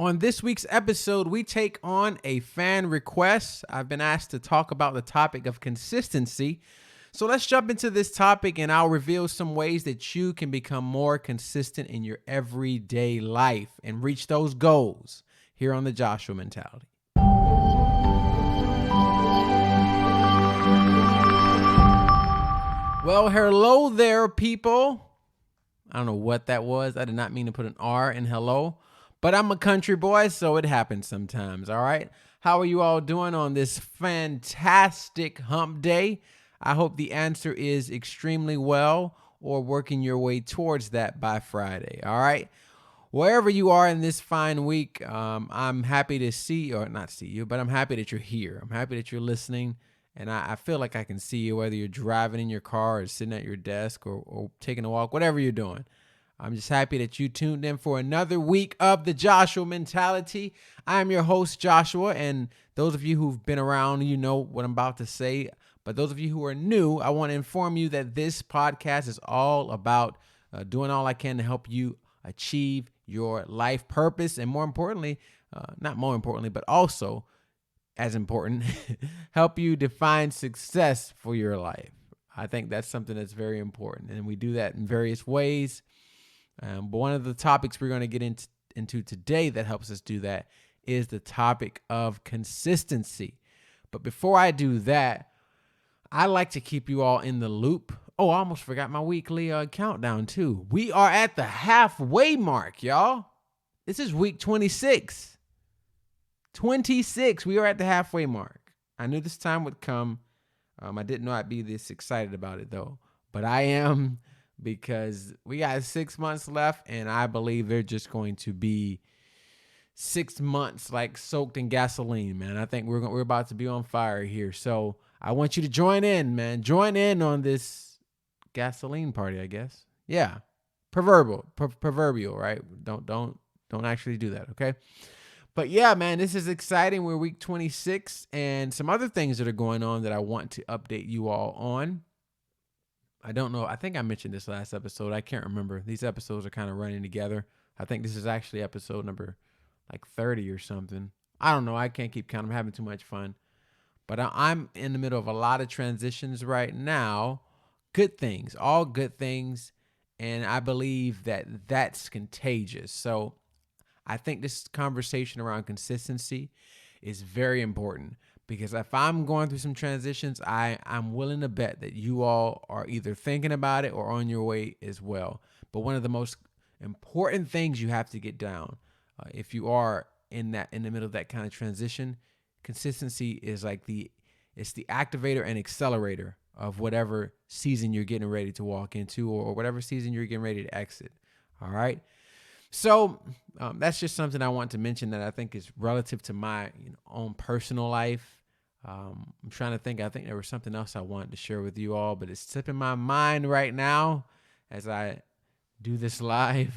On this week's episode, we take on a fan request. I've been asked to talk about the topic of consistency. So let's jump into this topic and I'll reveal some ways that you can become more consistent in your everyday life and reach those goals here on the Joshua Mentality. Well, hello there, people. I don't know what that was. I did not mean to put an R in hello. But I'm a country boy, so it happens sometimes, all right? How are you all doing on this fantastic hump day? I hope the answer is extremely well or working your way towards that by Friday, all right? Wherever you are in this fine week, I'm happy to see, or not see you, but I'm happy that you're here. I'm happy that you're listening, and I feel like I can see you whether you're driving in your car or sitting at your desk or taking a walk, whatever you're doing. I'm just happy that you tuned in for another week of the Joshua Mentality. I'm your host, Joshua, and those of you who've been around, you know what I'm about to say. But those of you who are new, I want to inform you that this podcast is all about doing all I can to help you achieve your life purpose. And more importantly, not more importantly, but also as important, help you define success for your life. I think that's something that's very important. And we do that in various ways. But one of the topics we're going to get into today that helps us do that is the topic of consistency. But before I do that, I like to keep you all in the loop. Oh, I almost forgot my weekly countdown too. We are at the halfway mark, y'all. This is week 26. 26. We are at the halfway mark. I knew this time would come. I didn't know I'd be this excited about it though, but I am. Because we got 6 months left, and I believe they're just going to be 6 months like soaked in gasoline, man. I think we're about to be on fire here. So I want you to join in, man. Join in on this gasoline party, I guess. Yeah, proverbial, right? Don't actually do that, okay? But yeah, man, this is exciting. We're week 26, and some other things that are going on that I want to update you all on. I don't know. I think I mentioned this last episode. I can't remember. These episodes are kind of running together. I think this is actually episode number like 30 or something. I don't know. I can't keep count. I'm having too much fun. But I'm in the middle of a lot of transitions right now. Good things, all good things. And I believe that that's contagious. So I think this conversation around consistency is very important. Because if I'm going through some transitions, I'm willing to bet that you all are either thinking about it or on your way as well. But one of the most important things you have to get down, if you are in the middle of that kind of transition, consistency is like it's the activator and accelerator of whatever season you're getting ready to walk into or whatever season you're getting ready to exit. All right. So that's just something I want to mention that I think is relative to my own personal life. I'm trying to think. I think there was something else I wanted to share with you all, but it's slipping my mind right now as I do this live.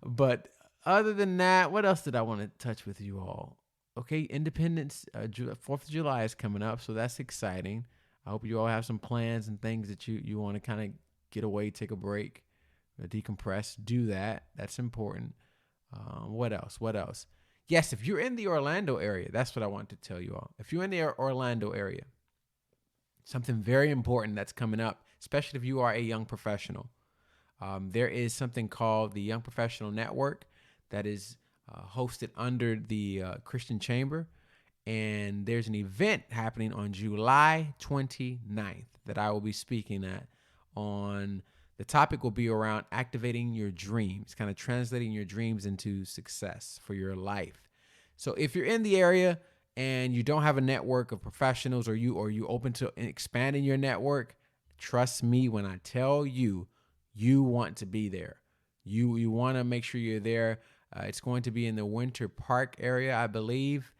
But other than that, what else did I want to touch with you all? Okay, Independence, 4th of July is coming up, so that's exciting. I hope you all have some plans and things that you want to kind of get away, take a break, decompress, do that. That's important. What else? Yes, if you're in the Orlando area, that's what I want to tell you all. If you're in the Orlando area, something very important that's coming up, especially if you are a young professional. There is something called the Young Professional Network that is hosted under the Christian Chamber. And there's an event happening on July 29th that I will be speaking at on. The topic will be around activating your dreams, kind of translating your dreams into success for your life. So if you're in the area and you don't have a network of professionals or you open to expanding your network, trust me when I tell you, you want to be there. You want to make sure you're there. It's going to be in the Winter Park area, I believe.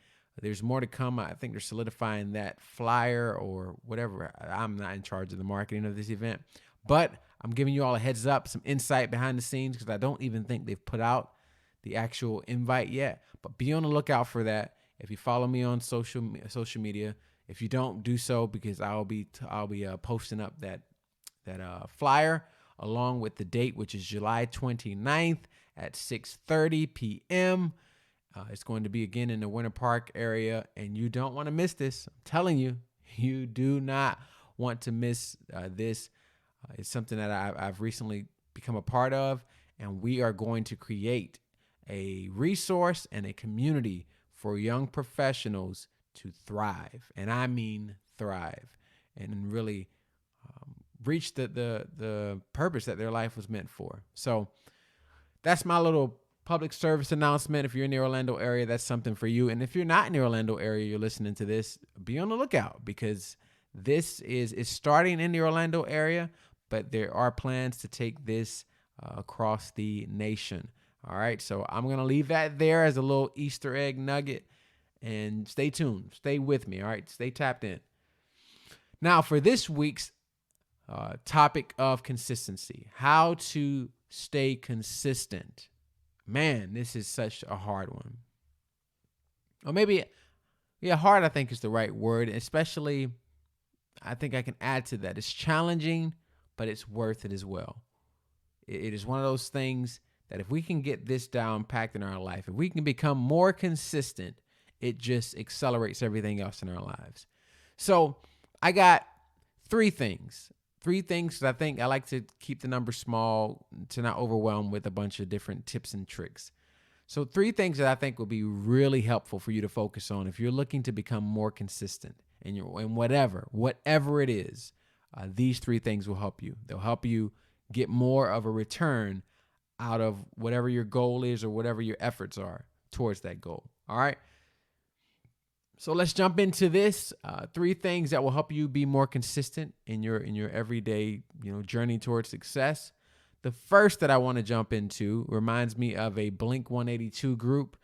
There's more to come. I think they're solidifying that flyer or whatever. I'm not in charge of the marketing of this event, but I'm giving you all a heads up, some insight behind the scenes, because I don't even think they've put out the actual invite yet. But be on the lookout for that. If you follow me on social media, if you don't, do so, because I'll be posting up that flyer along with the date, which is July 29th at 6:30 p.m. It's going to be again in the Winter Park area, and you don't want to miss this. I'm telling you, you do not want to miss this. It's something that I've recently become a part of, and we are going to create a resource and a community for young professionals to thrive, and I mean thrive, and really reach the purpose that their life was meant for. So that's my little public service announcement. If you're in the Orlando area, that's something for you. And if you're not in the Orlando area, you're listening to this, be on the lookout, because this is starting in the Orlando area, but there are plans to take this across the nation. All right. So I'm going to leave that there as a little Easter egg nugget, and stay tuned. Stay with me. All right. Stay tapped in. Now for this week's topic of consistency, how to stay consistent. Man, this is such a hard one. Or maybe, hard I think is the right word. Especially, I think I can add to that. It's challenging, but it's worth it as well. It is one of those things that if we can get this down packed in our life, if we can become more consistent, it just accelerates everything else in our lives. So I got three things. Because I think I like to keep the number small to not overwhelm with a bunch of different tips and tricks. So 3 things that I think will be really helpful for you to focus on if you're looking to become more consistent in whatever it is. These 3 things will help you. They'll help you get more of a return out of whatever your goal is or whatever your efforts are towards that goal. All right. So let's jump into this. 3 things that will help you be more consistent in your everyday, journey towards success. The first that I want to jump into reminds me of a Blink-182 group,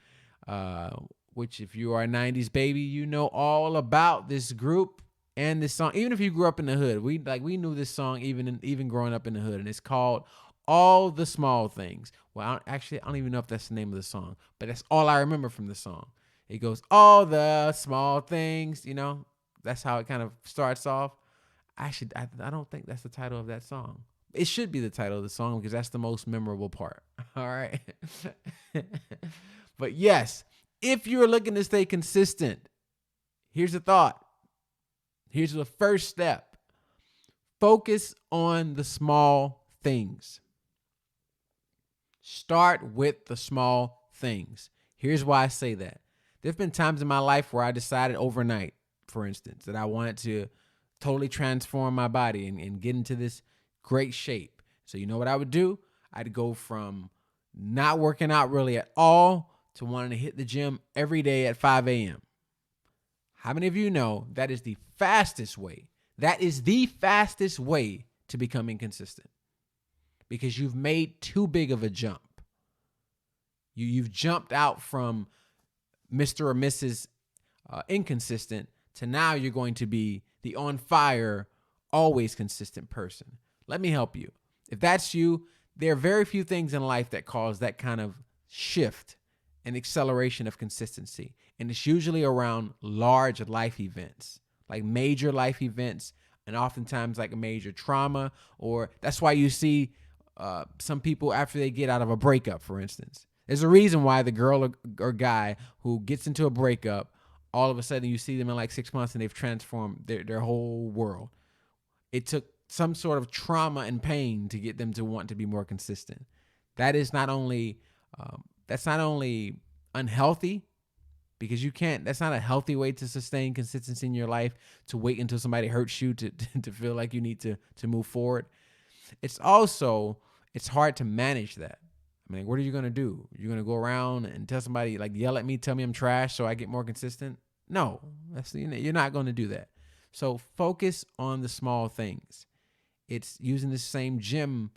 which if you are a 90s baby, you know all about this group and this song. Even if you grew up in the hood, we knew this song even growing up in the hood, and it's called All the Small Things. Well, I don't even know if that's the name of the song, but that's all I remember from the song. It goes, all the small things, that's how it kind of starts off. Actually, I don't think that's the title of that song. It should be the title of the song because that's the most memorable part. All right. But yes, if you're looking to stay consistent, here's a thought. Here's the first step. Focus on the small things. Start with the small things. Here's why I say that. There's been times in my life where I decided overnight, for instance, that I wanted to totally transform my body and get into this great shape. So you know what I would do? I'd go from not working out really at all to wanting to hit the gym every day at 5 a.m. How many of you know that is the fastest way? That is the fastest way to become inconsistent, because you've made too big of a jump. You've jumped out from Mr. or Mrs. Inconsistent to now you're going to be the on fire, always consistent person. Let me help you. If that's you, there are very few things in life that cause that kind of shift and acceleration of consistency. And it's usually around large life events, like major life events, and oftentimes like a major trauma. Or that's why you see some people after they get out of a breakup, for instance. There's a reason why the girl or guy who gets into a breakup, all of a sudden you see them in like 6 months and they've transformed their whole world. It took some sort of trauma and pain to get them to want to be more consistent. That is not only unhealthy, because that's not a healthy way to sustain consistency in your life, to wait until somebody hurts you to feel like you need to move forward. It's hard to manage that. I mean, what are you going to do? You're going to go around and tell somebody, like, yell at me, tell me I'm trash so I get more consistent? No, you're not going to do that. So focus on the small things. It's using the same gym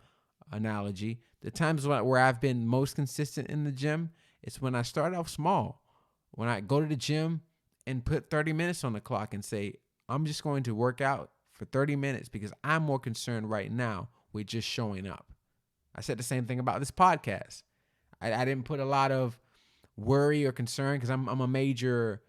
analogy. The times where I've been most consistent in the gym, it's when I start off small. When I go to the gym and put 30 minutes on the clock and say, I'm just going to work out for 30 minutes because I'm more concerned right now with just showing up. I said the same thing about this podcast. I didn't put a lot of worry or concern because I'm a major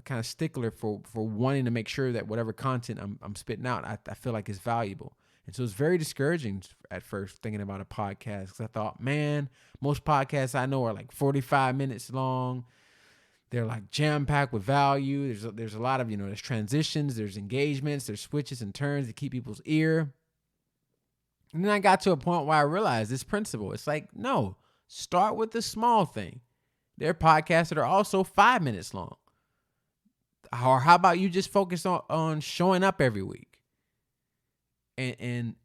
kind of stickler for wanting to make sure that whatever content I'm spitting out, I feel like is valuable. And so it's very discouraging at first thinking about a podcast, because I thought, man, most podcasts I know are like 45 minutes long. They're like jam packed with value. There's a lot of, there's transitions, there's engagements, there's switches and turns to keep people's ear. And then I got to a point where I realized this principle. It's like, no, start with the small thing. There are podcasts that are also 5 minutes long. Or how about you just focus on showing up every week and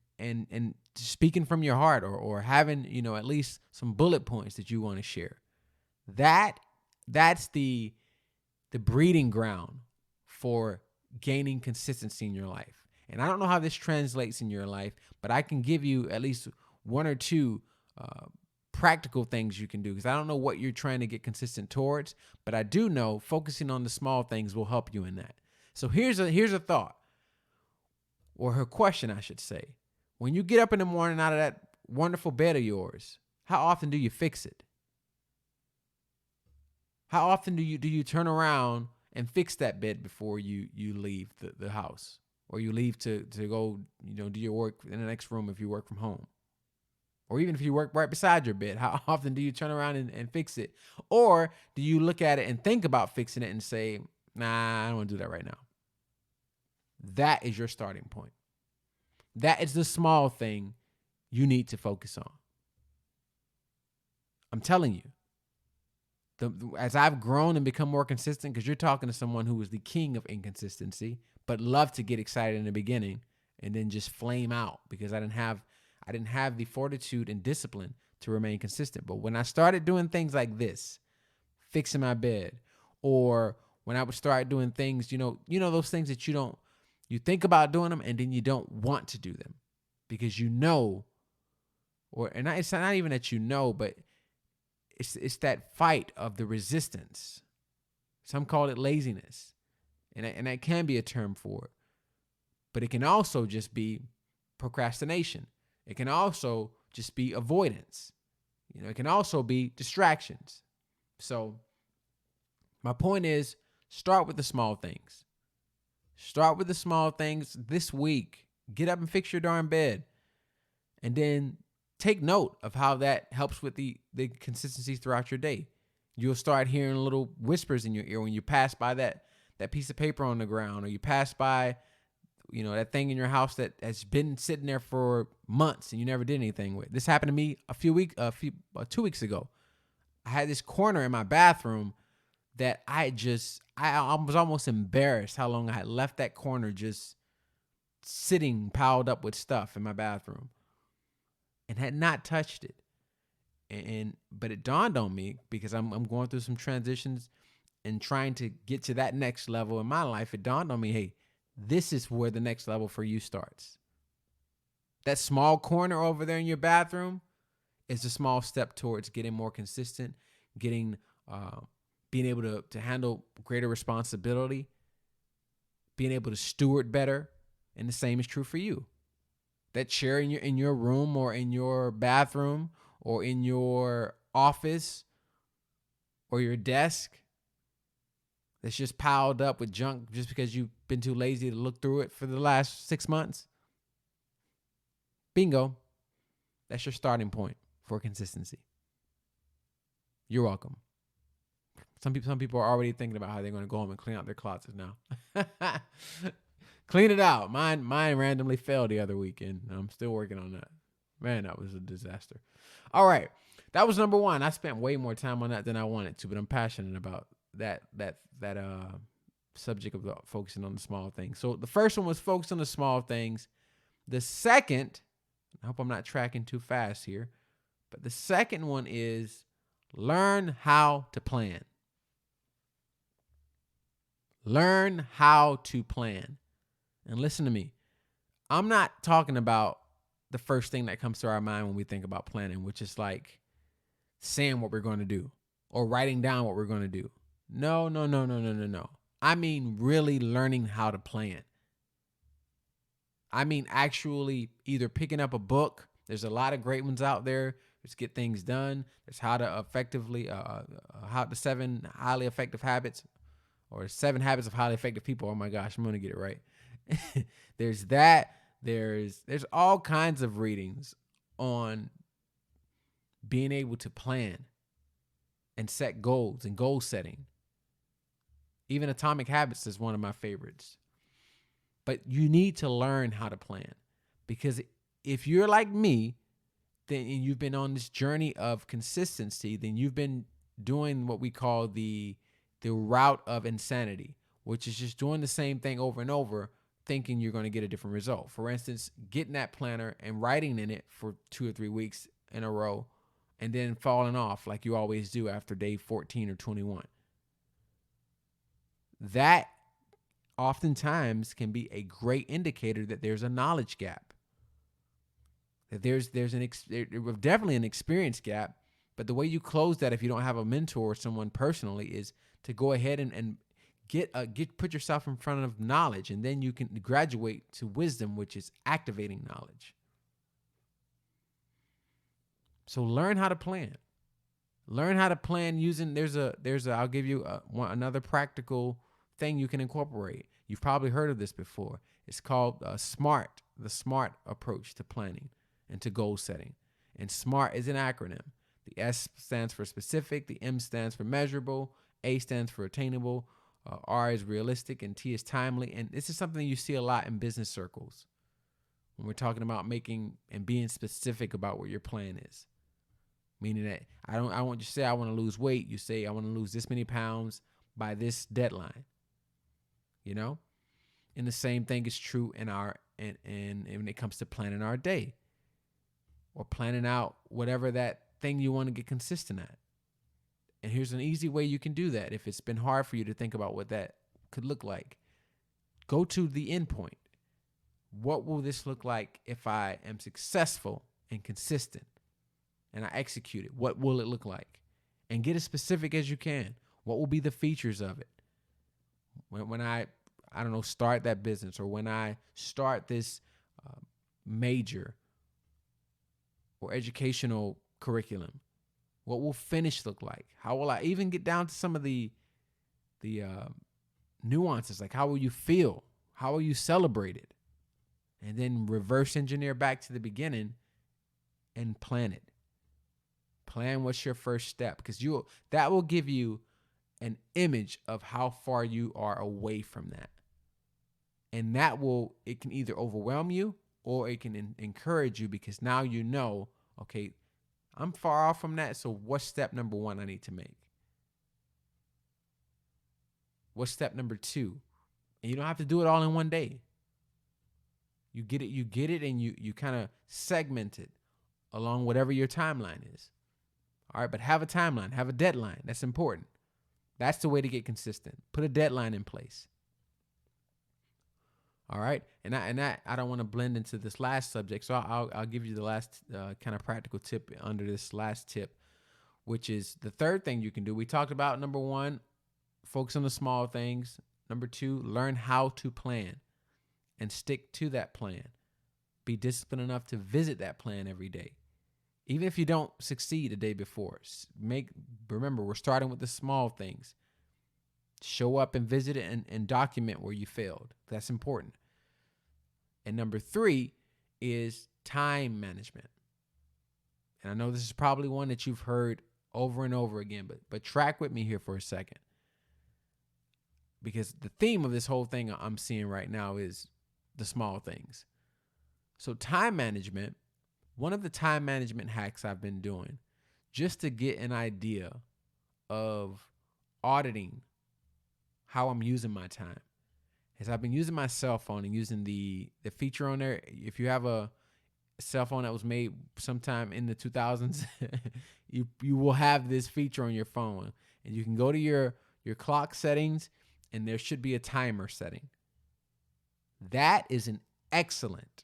speaking from your heart, or having, at least some bullet points that you want to share. That's the breeding ground for gaining consistency in your life. And I don't know how this translates in your life, but I can give you at least one or two practical things you can do, because I don't know what you're trying to get consistent towards, but I do know focusing on the small things will help you in that. So here's a thought, or her question, I should say. When you get up in the morning out of that wonderful bed of yours, how often do you fix it? How often do you turn around and fix that bed before you leave the house, or you leave to go, do your work in the next room if you work from home? Or even if you work right beside your bed, how often do you turn around and fix it? Or do you look at it and think about fixing it and say, nah, I don't want to do that right now? That is your starting point. That is the small thing you need to focus on. I'm telling you, as I've grown and become more consistent, because you're talking to someone who was the king of inconsistency, but loved to get excited in the beginning and then just flame out because I didn't have the fortitude and discipline to remain consistent. But when I started doing things like this, fixing my bed, or when I would start doing things, those things that you think about doing them and then you don't want to do them because it's not even that, but it's that fight of the resistance. Some call it laziness, and that can be a term for it. But it can also just be procrastination. It can also just be avoidance. It can also be distractions. So my point is, start with the small things. Start with the small things this week. Get up and fix your darn bed. And then take note of how that helps with the consistency throughout your day. You'll start hearing little whispers in your ear when you pass by that piece of paper on the ground, or you pass by that thing in your house that has been sitting there for months and you never did anything with. This happened to me 2 weeks ago. I had this corner in my bathroom that I was almost embarrassed how long I had left that corner just sitting piled up with stuff in my bathroom and had not touched it. But it dawned on me, because I'm going through some transitions and trying to get to that next level in my life. It dawned on me, hey, this is where the next level for you starts. That small corner over there in your bathroom is a small step towards getting more consistent, being able to handle greater responsibility, being able to steward better. And the same is true for you. That chair in your room, or in your bathroom, or in your office, or your desk, that's just piled up with junk just because you've been too lazy to look through it for the last 6 months. Bingo. That's your starting point for consistency. You're welcome. Some people are already thinking about how they're going to go home and clean out their closets now. Clean it out. Mine randomly failed the other week, and I'm still working on that. Man, that was a disaster. All right. That was number one. I spent way more time on that than I wanted to, but I'm passionate about that subject of focusing on the small things. So the first one was focus on the small things. The second, I hope I'm not tracking too fast here, but the second one is learn how to plan. Learn how to plan. And listen to me. I'm not talking about the first thing that comes to our mind when we think about planning, which is like saying what we're going to do or writing down what we're going to do. No. I mean really learning how to plan. I mean actually either picking up a book. There's a lot of great ones out there. There's Get Things Done. There's How to Effectively, How the 7 Highly Effective Habits, or 7 Habits of Highly Effective People. Oh my gosh, I'm going to get it right. There's that. There's all kinds of readings on being able to plan and set goals and goal setting. Even Atomic Habits is one of my favorites. But you need to learn how to plan, because if you're like me, then and you've been on this journey of consistency, then you've been doing what we call the route of insanity, which is just doing the same thing over and over, thinking you're going to get a different result. For instance, getting that planner and writing in it for 2 or 3 weeks in a row, and then falling off like you always do after day 14 or 21. That oftentimes can be a great indicator that there's a knowledge gap. That there's definitely an experience gap, but the way you close that, if you don't have a mentor or someone personally, is to go ahead and put yourself in front of knowledge, and then you can graduate to wisdom, which is activating knowledge. So learn how to plan. Learn how to plan using I'll give you another practical thing you can incorporate. You've probably heard of this before. It's called the SMART approach to planning and to goal setting. And SMART is an acronym. The S stands for specific, the M stands for measurable, A stands for attainable, R is realistic, and T is timely. And this is something you see a lot in business circles when we're talking about making and being specific about what your plan is. Meaning that I want you to say I want to lose weight. You say I want to lose this many pounds by this deadline. You know? And the same thing is true in when it comes to planning our day, or planning out whatever that thing you want to get consistent at. And here's an easy way you can do that if it's been hard for you to think about what that could look like. Go to the end point. What will this look like if I am successful and consistent and I execute it? What will it look like? And get as specific as you can. What will be the features of it? When I don't know, start that business, or when I start this major or educational curriculum, what will finish look like? How will I even get down to some of the nuances? Like, how will you feel? How will you celebrate it? And then reverse engineer back to the beginning and plan it. Plan what's your first step, because that will give you an image of how far you are away from that. And it can either overwhelm you or it can encourage you, because now you know, okay, I'm far off from that. So what's step number 1 I need to make? What's step number 2? And you don't have to do it all in one day. You get it, and you kind of segment it along whatever your timeline is. All right, but have a timeline, have a deadline. That's important. That's the way to get consistent. Put a deadline in place. All right, and I don't want to blend into this last subject, so I'll give you the last kind of practical tip under this last tip, which is the third thing you can do. We talked about number 1, focus on the small things. Number 2, learn how to plan and stick to that plan. Be disciplined enough to visit that plan every day. Even if you don't succeed the day before, remember, we're starting with the small things. Show up and visit it and document where you failed. That's important. And number 3 is time management. And I know this is probably one that you've heard over and over again, but track with me here for a second. Because the theme of this whole thing I'm seeing right now is the small things. So time management, one of the time management hacks I've been doing just to get an idea of auditing how I'm using my time is I've been using my cell phone and using the feature on there. If you have a cell phone that was made sometime in the 2000s, you will have this feature on your phone, and you can go to your clock settings, and there should be a timer setting. That is an excellent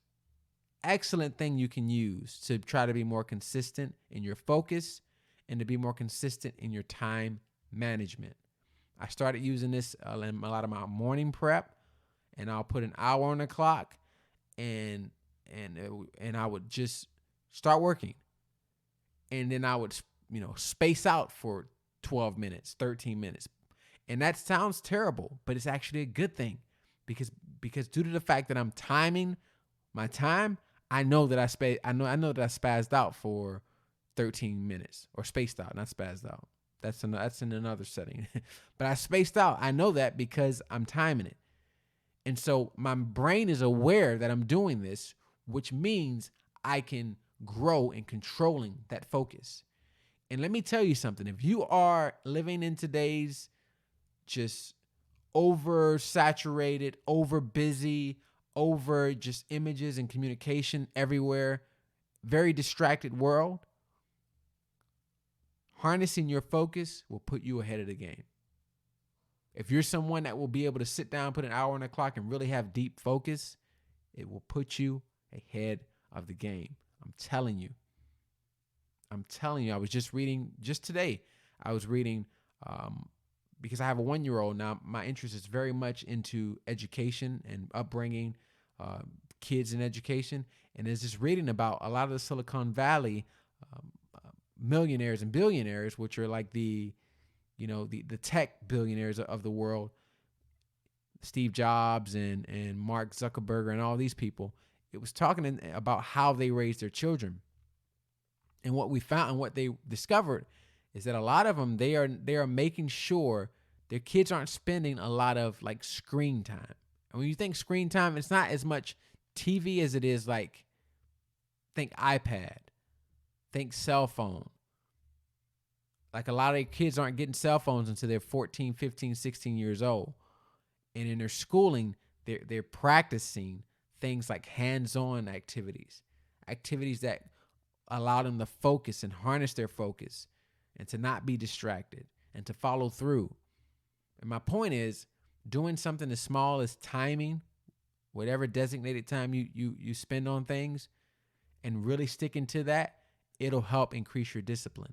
thing you can use to try to be more consistent in your focus and to be more consistent in your time management. I started using this in a lot of my morning prep, and I'll put an hour on the clock, and I would just start working, and then I would space out for 12 minutes, 13 minutes, and that sounds terrible, but it's actually a good thing because due to the fact that I'm timing My time, I know that I know that I spazzed out for 13 minutes, or spaced out, not spazzed out. That's in another setting. But I spaced out. I know that because I'm timing it. And so my brain is aware that I'm doing this, which means I can grow in controlling that focus. And let me tell you something. If you are living in today's just oversaturated, over busy, over just images and communication everywhere, very distracted world, harnessing your focus will put you ahead of the game. If you're someone that will be able to sit down, put an hour on the clock, and really have deep focus, it will put you ahead of the game. I'm telling you. I was just reading, just today, I was reading, because I have a 1-year-old now, my interest is very much into education and upbringing, kids in education. And there's just reading about a lot of the Silicon Valley millionaires and billionaires, which are like the tech billionaires of the world, Steve Jobs and Mark Zuckerberg and all these people. It was talking about how they raised their children. And what we found and what they discovered is that a lot of them, they are making sure their kids aren't spending a lot of like screen time. And when you think screen time, it's not as much TV as it is like, think iPad, think cell phone. Like a lot of kids aren't getting cell phones until they're 14, 15, 16 years old. And in their schooling, they're practicing things like hands-on activities that allow them to focus and harness their focus and to not be distracted and to follow through. And my point is, doing something as small as timing, whatever designated time you spend on things, and really sticking to that, it'll help increase your discipline.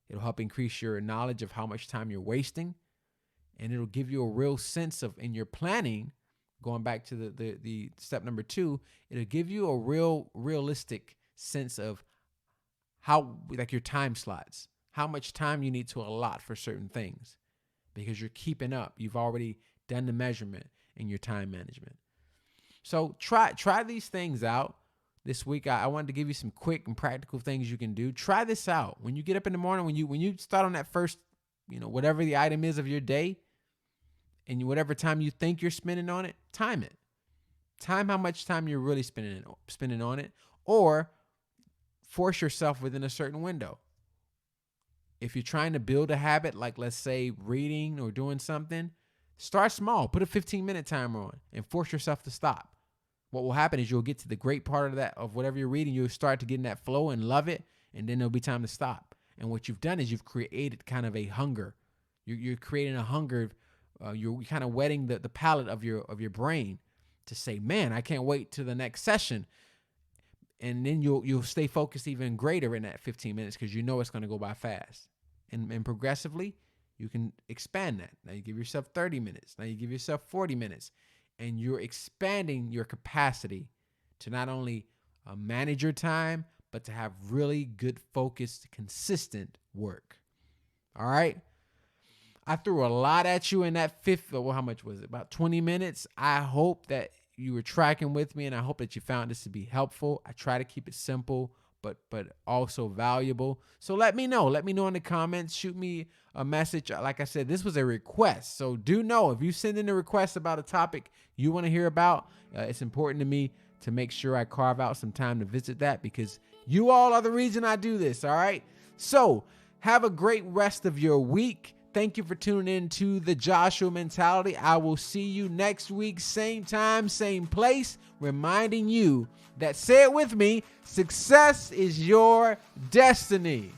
It'll help increase your knowledge of how much time you're wasting, and it'll give you a real sense of, in your planning, going back to the step number 2, it'll give you a realistic sense of how, like your time slots, how much time you need to allot for certain things, because you're keeping up. You've already done the measurement in your time management. So try these things out this week. I wanted to give you some quick and practical things you can do. Try this out. When you get up in the morning, when you start on that first, whatever the item is of your day, and whatever time you think you're spending on it, time it. Time how much time you're really spending on it, or force yourself within a certain window. If you're trying to build a habit, like let's say reading or doing something, start small. Put a 15-minute timer on and force yourself to stop. What will happen is you'll get to the great part of whatever you're reading. You'll start to get in that flow and love it, and then there'll be time to stop. And what you've done is you've created kind of a hunger. You're creating a hunger. You're kind of whetting the palate of your brain to say, man, I can't wait to the next session. And then you'll stay focused even greater in that 15 minutes, because you know it's going to go by fast. And progressively, you can expand that. Now you give yourself 30 minutes. Now you give yourself 40 minutes. And you're expanding your capacity to not only manage your time, but to have really good, focused, consistent work. All right? I threw a lot at you in that how much was it? About 20 minutes. I hope that you were tracking with me, and I hope that you found this to be helpful. I try to keep it simple, but also valuable. So let me know. Let me know in the comments. Shoot me a message. Like I said, this was a request. So do know, if you send in a request about a topic you want to hear about, it's important to me to make sure I carve out some time to visit that, because you all are the reason I do this. All right. So have a great rest of your week. Thank you for tuning in to the Joshua Mentality. I will see you next week, same time, same place, reminding you that, say it with me, success is your destiny.